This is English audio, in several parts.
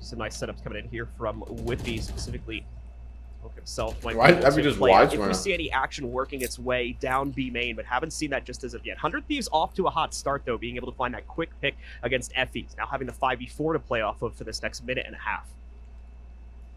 Some nice setups coming in here from Whippy, specifically. Himself. Right, I mean, just wide. If we see any action working its way down B main, but haven't seen that just as of yet. 100 Thieves off to a hot start, though, being able to find that quick pick against FEs. Now having the 5v4 to play off of for this next minute and a half.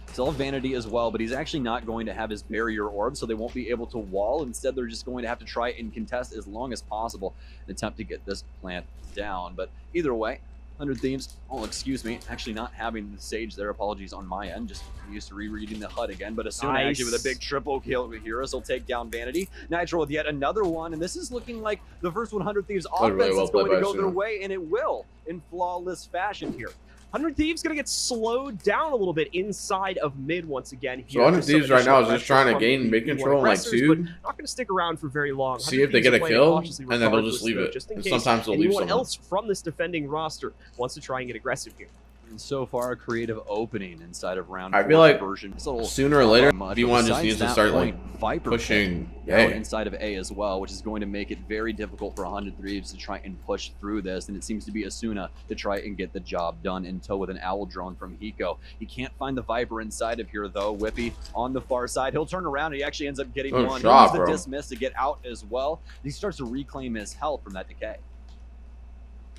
Still Vanity as well, but he's actually not going to have his barrier orb, so they won't be able to wall. Instead, they're just going to have to try and contest as long as possible and attempt to get this plant down. But either way, 100 Thieves, excuse me, actually not having the Sage there. Apologies on my end, just used to rereading the HUD again. But Asuna actually with a big triple kill here, as he'll take down Vanity. Nitro with yet another one, and this is looking like the first 100 Thieves offense is going to go their way, and it will in flawless fashion here. 100 Thieves going to get slowed down a little bit inside of mid once again. Here. So 100 Thieves right now is just trying to gain mid control like 2. Not going to stick around for very long. See if they get a kill, and then they'll just leave it. Just in and case sometimes they'll leave anyone someone else from this defending roster wants to try and get aggressive here. And so far, a creative opening inside of round 4. I feel like version. Sooner or later, V1 just needs to start like pushing inside of A as well, which is going to make it very difficult for 100 Thieves to try and push through this. And it seems to be Asuna to try and get the job done in tow with an owl drone from Hiko. He can't find the Viper inside of here though. Whippy on the far side. He'll turn around and he actually ends up getting one. He uses the dismiss to get out as well. He starts to reclaim his health from that decay.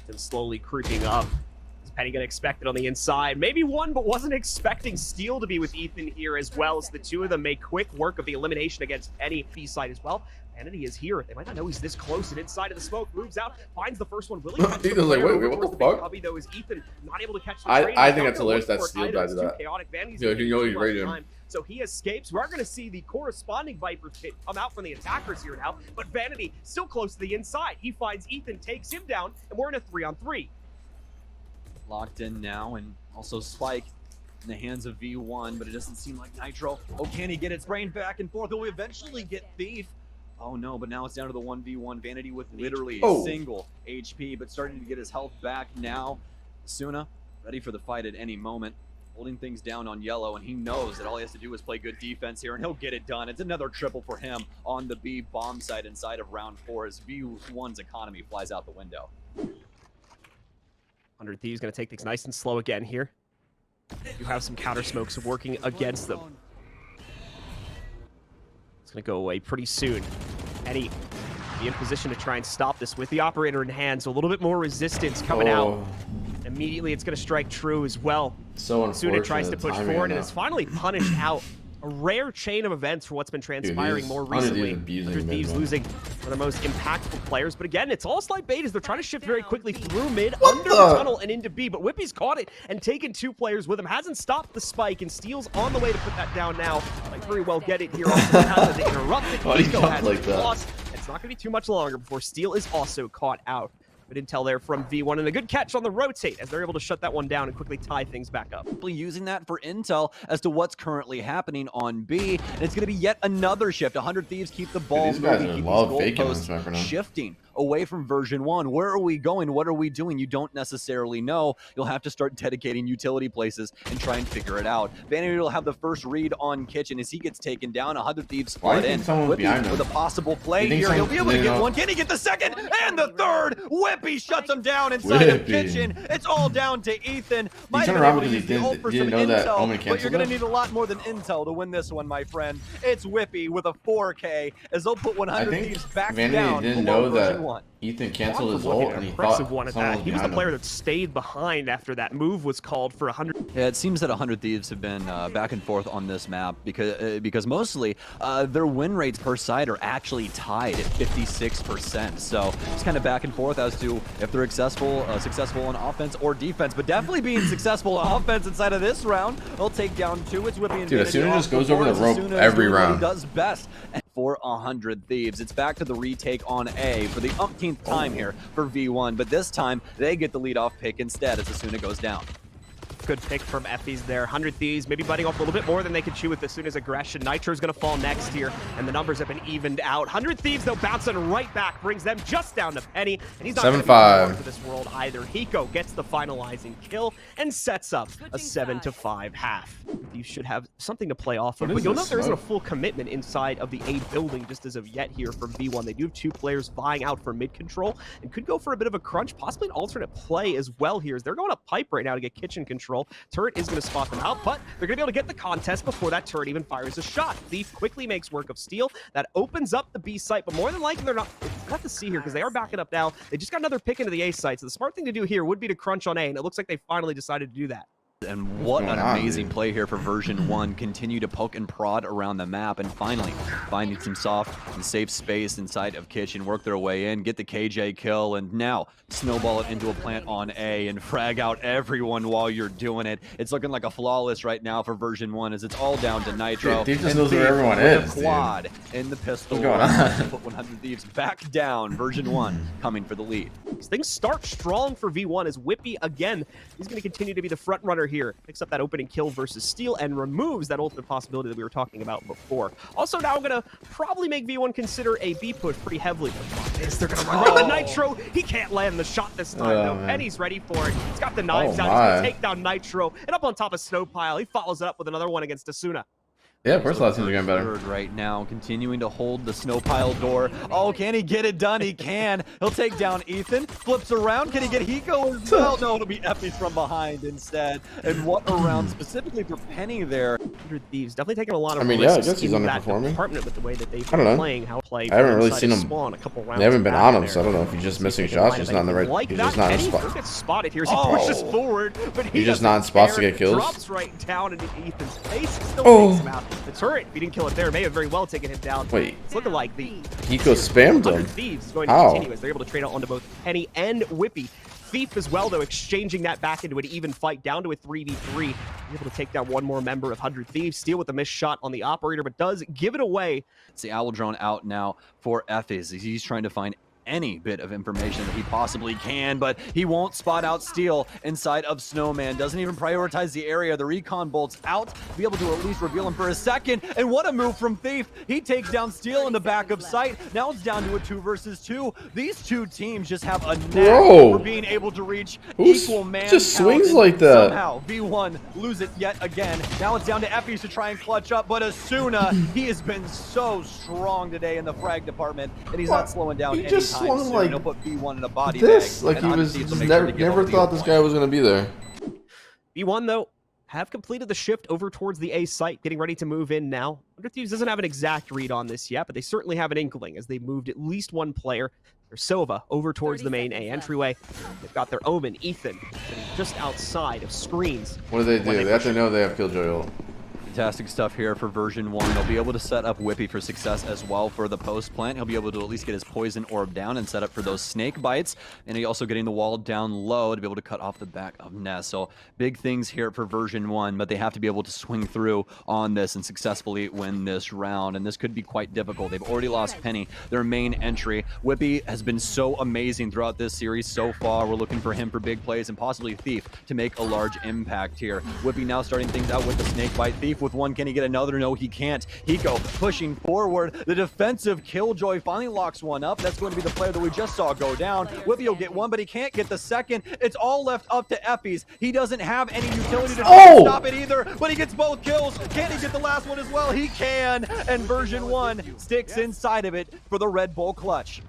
And slowly creeping up. Penny gonna expect it on the inside. Maybe one, but wasn't expecting Steel to be with Ethan here as well, as the two of them make quick work of the elimination against Penny B side as well. Vanity is here. They might not know he's this close and inside of the smoke. Moves out, finds the first one. Really catch the like, wait, what the fuck? Cubby, though, is Ethan not able to catch the I think that's hilarious that Steel died to that. Yeah, you know he's ready to. So he escapes. We're going to see the corresponding Viper pit come out from the attackers here now, but Vanity still close to the inside. He finds Ethan, takes him down, and we're in a 3-on-3. Locked in now, and also Spike in the hands of V1, but it doesn't seem like Nitro. Oh, can he get its brain back and forth? Will we eventually get Thief? Oh no, but now it's down to the 1v1. Vanity with literally a single HP, but starting to get his health back now. Asuna ready for the fight at any moment, holding things down on yellow, and he knows that all he has to do is play good defense here, and he'll get it done. It's another triple for him on the B bomb side inside of round 4 as V1's economy flies out the window. 100 Thieves going to take things nice and slow again here. You have some counter smokes working against them. It's going to go away pretty soon. Penny be in position to try and stop this with the operator in hand, so a little bit more resistance coming out. Immediately it's going to strike true as well. So unfortunate. Suna tries to push forward and is finally punished out. A rare chain of events for what's been transpiring more recently. 100 Thieves losing one of the most impactful players. But again, it's all slight bait as they're trying to shift very quickly through mid, under the tunnel, and into B. But Whippy's caught it and taken 2 players with him. Hasn't stopped the spike, and Steel's on the way to put that down now. Might very well get it here. Also has to interrupt it. Hiko has like lost. It's not going to be too much longer before Steel is also caught out. Good intel there from V1, and a good catch on the rotate as they're able to shut that one down and quickly tie things back up. Using that for intel as to what's currently happening on B, and it's going to be yet another shift. 100 Thieves keep the ball moving, keep these goalposts shifting away from version 1. Where are we going? What are we doing? You don't necessarily know. You'll have to start dedicating utility places and try and figure it out. Vanity will have the first read on Kitchen as he gets taken down. 100 Thieves flood in with a possible play here. He'll be able to get one. Can he get the second and the third? Whippy shuts him down inside of Kitchen. It's all down to Ethan. Might have been able to use the ult for some intel, but you're going to need a lot more than intel to win this one, my friend. It's Whippy with a 4K as they'll put 100 Thieves back down. Didn't know that Ethan canceled his ult, and he thought one at that. He was the player that stayed behind after that move was called for 100. Yeah, it seems that 100 Thieves have been back and forth on this map because mostly their win rates per side are actually tied at 56%. So it's kind of back and forth as to if they're successful on offense or defense, but definitely being successful on offense inside of this round. They'll take down 2. It's Whippy and Dude, Asuna just goes over the rope every round. Does best for 100 Thieves. It's back to the retake on A for the umpteenth time here for V1, but this time they get the leadoff pick instead as Asuna goes down. Good pick from FEs there. 100 Thieves maybe biting off a little bit more than they could chew with Asuna's aggression. Nitro's going to fall next here, and the numbers have been evened out. 100 Thieves, though, bouncing right back, brings them just down to Penny, and he's not going to be for this world either. Hiko gets the finalizing kill and sets up a 7-5 half. You should have something to play off of, but you'll note there isn't a full commitment inside of the A building just as of yet here from V1. They do have 2 players vying out for mid control and could go for a bit of a crunch, possibly an alternate play as well here, as they're going up pipe right now to get kitchen control. control. Turret is going to spot them out, but they're going to be able to get the contest before that turret even fires a shot. Thief quickly makes work of Steel. That opens up the B site, but more than likely they're not. We'll have to see here because they are backing up now. They just got another pick into the A site, so the smart thing to do here would be to crunch on A, and it looks like they finally decided to do that. And what an amazing play here for version 1. Continue to poke and prod around the map, and finally finding some soft and safe space inside of Kitchen, work their way in, get the KJ kill, and now snowball it into a plant on A and frag out everyone while you're doing it. It's looking like a flawless right now for version 1 as it's all down to Nitro. Dude, just knows where everyone is, quad in the pistol. What's going on? Put 100 Thieves back down. Version 1 coming for the lead. Things start strong for V1 as Whippy, again, he's going to continue to be the front runner here. Picks up that opening kill versus Steel and removes that ultimate possibility that we were talking about before. Also, now I'm going to probably make V1 consider a B push pretty heavily. They're going to run around the Nitro. He can't land the shot this time, though. Man. Penny's ready for it. He's got the knives out. He's going to take down Nitro. And up on top of Snowpile, he follows it up with another one against Asuna. Yeah, first lot seems to be getting better. Right now, continuing to hold the Snowpile door. Oh, can he get it done? He can. He'll take down Ethan. Flips around. Can he get Hiko as well? No, it'll be Effie from behind instead. And what a round specifically for Penny there. 100 Thieves definitely taking a lot of I guess he's underperforming. Department with the way that they've I don't know. been playing, how play. I haven't really seen him. Spawn a couple rounds They haven't been on him, there. so I don't know if he's just missing shots, just not in the right. Like He's that, just not in Penny spot. gets spotted here as he pushes forward, but He's just not in spots to get kills. Drops right down into Ethan's face. Still takes him out. The turret, if he didn't kill it there, may have very well taken him down. Wait. It's looking like the Hiko spammed 100 him. Thieves is going to How? continue as they're able to trade out onto both Penny and Whippy. Thief as well, though, exchanging that back into an even fight, down to a 3v3. Able to take down one more member of 100 Thieves. Steel with a missed shot on the operator, but does give it away. It's the Owl Drone out now for Effie. He's trying to find any bit of information that he possibly can, but he won't spot out Steel inside of Snowman. Doesn't even prioritize the area. The recon bolts out to be able to at least reveal him for a second. And what a move from Thief. He takes down Steel in the back of sight. Now it's down to a 2 versus 2. These two teams just have a knack for being able to reach equal man just count, swings and like that? Somehow V1 lose it yet again. Now it's down to Effie to try and clutch up, but Asuna, he has been so strong today in the frag department, and he's not slowing down anytime soon. Like he'll put V1 in a body this, bag, like he was never thought this guy was gonna be there. V1 though have completed the shift over towards the A site, getting ready to move in now. 100 Thieves doesn't have an exact read on this yet, but they certainly have an inkling as they moved at least one player. Their Sova over towards the main A entryway. They've got their Omen, Ethan, just outside of screens. What do? They have to know they have Killjoy ult. Fantastic stuff here for version 1. They'll be able to set up Whippy for success as well for the post plant. He'll be able to at least get his poison orb down and set up for those snake bites. And he also getting the wall down low to be able to cut off the back of Ness. So big things here for version 1, but they have to be able to swing through on this and successfully win this round. And this could be quite difficult. They've already lost Penny, their main entry. Whippy has been so amazing throughout this series so far. We're looking for him for big plays and possibly Thief to make a large impact here. Whippy now starting things out with the snake bite. Thief with one. Can he get another? No, he can't. Hiko pushing forward. The defensive Killjoy finally locks one up. That's going to be the player that we just saw go down. Whippy will get one, but he can't get the second. It's all left up to Effie's. He doesn't have any utility to stop it either, but he gets both kills. Can he get the last one as well? He can. And version 1 sticks inside of it for the Red Bull clutch.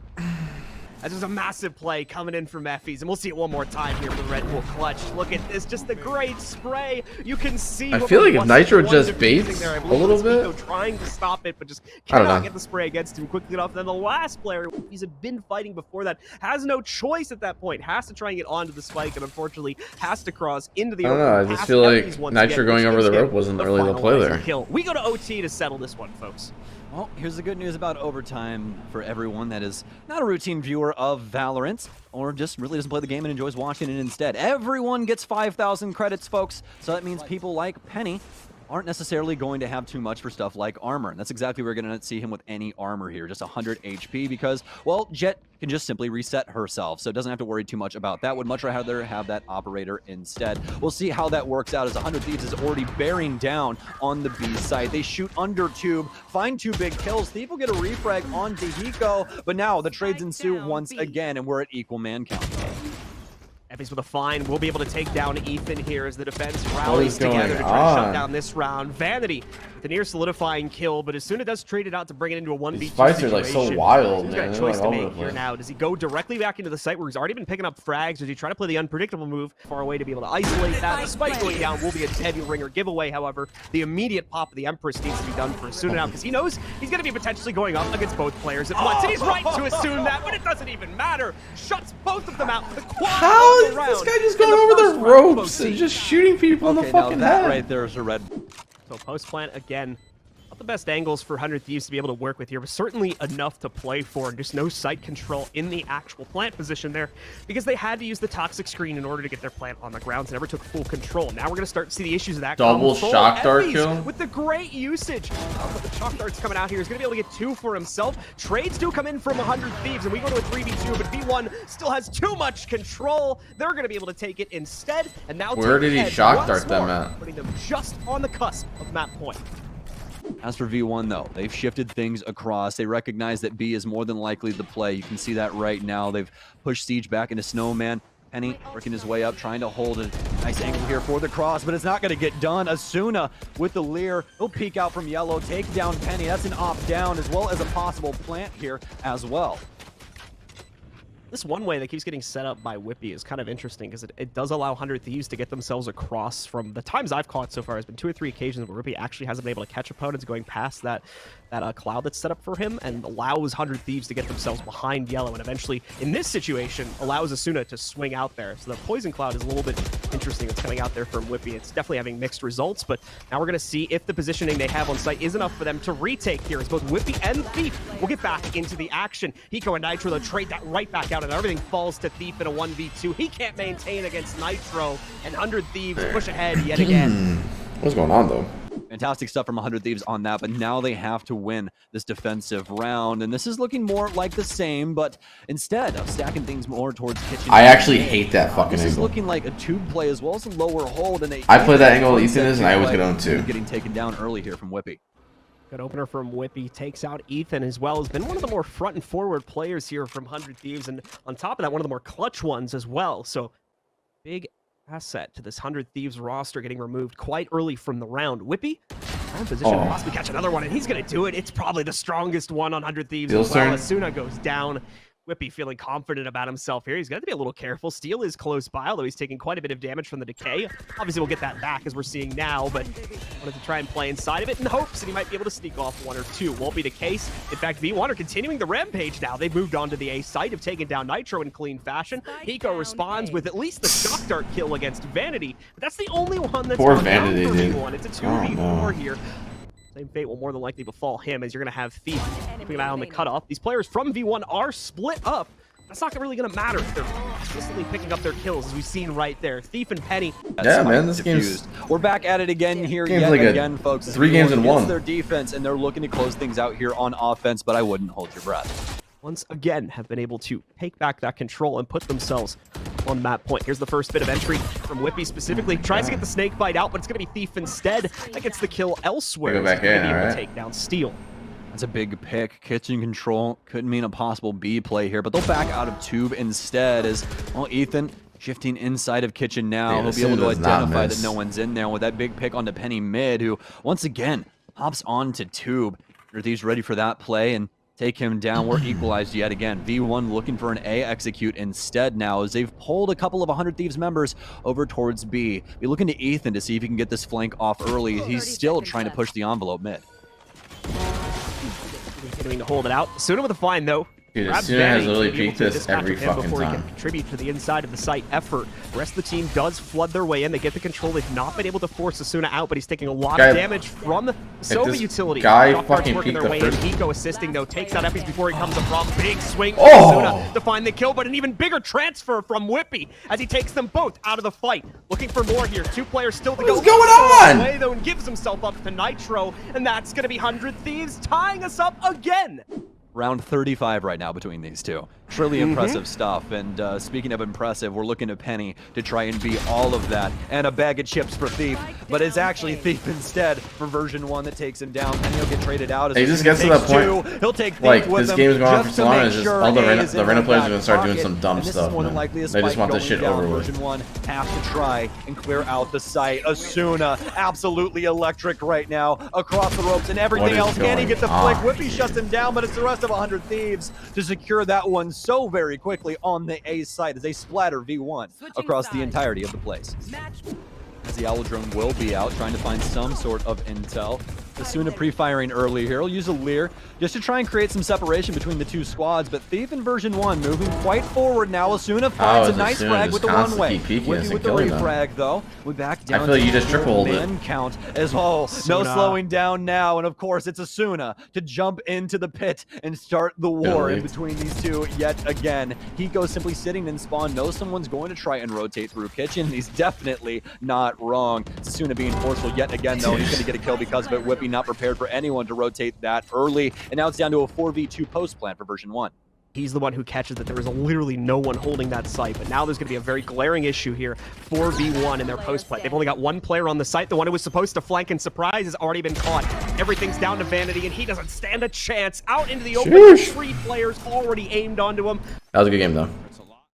This is a massive play coming in from Effie's, and we'll see it one more time here for the Red Bull clutch. Look at this, just the great spray. You can see. I feel like if Nitro just baits a little bit, trying to stop it, but just cannot get the spray against him quickly enough. Then the last player, he's been fighting before that, has no choice at that point. Has to try and get onto the spike, and unfortunately has to cross into the. I don't know. I just feel like Nitro going over the rope wasn't really the play there. We go to OT to settle this one, folks. Well, here's the good news about overtime for everyone that is not a routine viewer of Valorant or just really doesn't play the game and enjoys watching it instead. Everyone gets 5,000 credits, folks, so that means people like Penny aren't necessarily going to have too much for stuff like armor. And that's exactly where we're going to see him with any armor here, just 100 HP because, well, Jet can just simply reset herself, so it doesn't have to worry too much about that. Would much rather have that operator instead. We'll see how that works out as 100 Thieves is already bearing down on the B side. They shoot under tube, find 2 big kills. Thief will get a refrag onto Hiko, but now the trades ensue once again, and we're at equal man count. Eppies with a fine. We'll be able to take down Ethan here as the defense rallies together to try to shut down this round. Vanity with a near solidifying kill, but as soon as it does trade it out to bring it into a 1v2 These fights are like so wild, he's man. got a choice to make here now. Does he go directly back into the site where he's already been picking up frags? Does he try to play the unpredictable move far away to be able to isolate that? The spike going down will be a heavy ringer giveaway. However, the immediate pop of the Empress needs to be done for Asuna now because he knows he's going to be potentially going up against both players at once. And he's right to assume that, but it doesn't even matter. Shuts both of them out. The How is this guy just going over the ropes and just shooting people in the fucking head? Right there is a red. So post plant again. Not the best angles for 100 Thieves to be able to work with here, but certainly enough to play for, and just no site control in the actual plant position there because they had to use the toxic screen in order to get their plant on the ground, so never took full control. Now we're going to start to see the issues of that. Double shock dart kill. With the great usage. But the shock dart's coming out here. He's going to be able to get 2 for himself. Trades do come in from 100 Thieves, and we go to a 3v2, but V1 still has too much control. They're going to be able to take it instead, and now where did he shock dart them at? Putting them just on the cusp of map point. As for V1, though, they've shifted things across. They recognize that B is more than likely the play. You can see that right now. They've pushed Siege back into Snowman. Penny working his way up, trying to hold a nice angle here for the cross, but it's not going to get done. Asuna with the leer. He'll peek out from yellow, take down Penny. That's an opt-down, as well as a possible plant here as well. This one way that keeps getting set up by Whippy is kind of interesting because it does allow 100 Thieves to get themselves across. From the times I've caught so far, has been 2 or 3 occasions where Whippy actually hasn't been able to catch opponents going past that cloud that's set up for him, and allows 100 Thieves to get themselves behind yellow, and eventually, in this situation, allows Asuna to swing out there. So the poison cloud is a little bit interesting that's coming out there from Whippy. It's definitely having mixed results, but now we're going to see if the positioning they have on site is enough for them to retake here, as both Whippy and Thief will get back into the action. Hiko and Nitro, they'll trade that right back out, and everything falls to Thief in a 1v2. He can't maintain against Nitro, and 100 Thieves push ahead yet again. What's going on, though? Fantastic stuff from 100 Thieves on that, but now they have to win this defensive round, and this is looking more like the same, but instead of stacking things more towards Kitchen. I actually hate that fucking this angle. This is looking like a tube play as well as a lower hold, and I play that angle Ethan is, and I always get on too. Getting taken down early here from Whippy. Good opener from Whippy, takes out Ethan as well. Has been one of the more front and forward players here from 100 Thieves, and on top of that, one of the more clutch ones as well. So big asset to this 100 Thieves roster getting removed quite early from the round. Whippy, in position to possibly catch another one, and he's going to do it. It's probably the strongest one on 100 Thieves as well. Asuna goes down. Whippy feeling confident about himself here. He's got to be a little careful. Steel is close by, although he's taking quite a bit of damage from the decay. Obviously, we'll get that back as we're seeing now, but wanted to try and play inside of it in hopes that he might be able to sneak off 1 or 2. Won't be the case. In fact, V1 are continuing the rampage now. They've moved on to the A site, have taken down Nitro in clean fashion. Hiko responds with at least the shock dart kill against Vanity, but that's the only one that's poor Vanity, for V1. It's a 2v4 here. Same fate will more than likely befall him, as you're going to have Thief keeping an eye on the cutoff. These players from V1 are split up. That's not really going to matter. They're consistently picking up their kills, as we've seen right there. Thief and Penny. Yeah, man, this game's... We're back at it again here yet like again, folks. 3 games in 1. Their defense, and they're looking to close things out here on offense, but I wouldn't hold your breath. Once again, have been able to take back that control and put themselves on map point. Here's the first bit of entry from Whippy specifically. Tries to get the snake bite out, but it's going to be Thief instead. That gets the kill elsewhere. Go back in, all right. Take down Steel. That's a big pick. Kitchen control couldn't mean a possible B play here, but they'll back out of tube instead as, well, Ethan shifting inside of Kitchen now. He'll be able to identify that no one's in there with that big pick onto Penny mid, who once again hops onto tube. Thieves ready for that play and take him down. We're equalized yet again. V1 looking for an A execute instead now as they've pulled a couple of 100 Thieves members over towards B. Be looking to Ethan to see if he can get this flank off early. He's still trying to push the envelope mid. Continuing to hold it out. Asuna with a fine, though. Dude, Asuna has literally peeked this every fucking before time. He can contribute to the inside of the site effort. The rest of the team does flood their way in. They get the control. They've not been able to force Asuna out, but he's taking a lot of damage from the Sova utility. Guy fucking peeked the first. Hiko assisting, though, takes out Eppies before he comes across. Big swing from Asuna to find the kill, but an even bigger transfer from Whippy as he takes them both out of the fight. Looking for more here. 2 players still to go. What's going on? Away, though, and gives himself up to Nitro, and that's going to be 100 Thieves tying us up again. Round 35 right now between these two. Truly impressive stuff. And speaking of impressive, we're looking to Penny to try and beat all of that. And a bag of chips for Thief. But it's actually Thief instead for version 1 that takes him down. And he'll get traded out. He just gets to that point. He'll take Thief like, with this him game's going on for just so to long. make It's just sure all the A Reyna is in players are that going to start doing pocket. some dumb And this stuff, is more than man. likely a They just spike want this going shit down. over with. Version 1 have to try and clear out the site. Asuna, absolutely electric right now. Across the ropes and everything else. Can he get the flick? Whippy shuts him down, but it's the rest of 100 Thieves to secure that one so very quickly on the A site as they splatter V1 across the entirety of the place. As the Owl Drone will be out, trying to find some sort of intel. Asuna pre-firing early here. He'll use a Leer just to try and create some separation between the two squads, but Thief in version 1 moving quite forward now. Asuna finds a nice frag with the one-way. Whippy with the refrag, though. We're back down I feel like you just triple-hold it. Man count as well. No slowing down now, and of course it's Asuna to jump into the pit and start the war in between these two yet again. Hiko's simply sitting in spawn, knows someone's going to try and rotate through kitchen, and he's definitely not wrong. Asuna being forceful yet again, though. He's going to get a kill because of it. Whippy not prepared for anyone to rotate that early, and now it's down to a 4v2 post plan for version 1. He's the one who catches that there was literally no one holding that site, but now there's going to be a very glaring issue here for V1 in their post play. They've only got one player on the site. The one who was supposed to flank and surprise has already been caught. Everything's down to Vanity, and he doesn't stand a chance. Out into the open, 3 players already aimed onto him. That was a good game, though.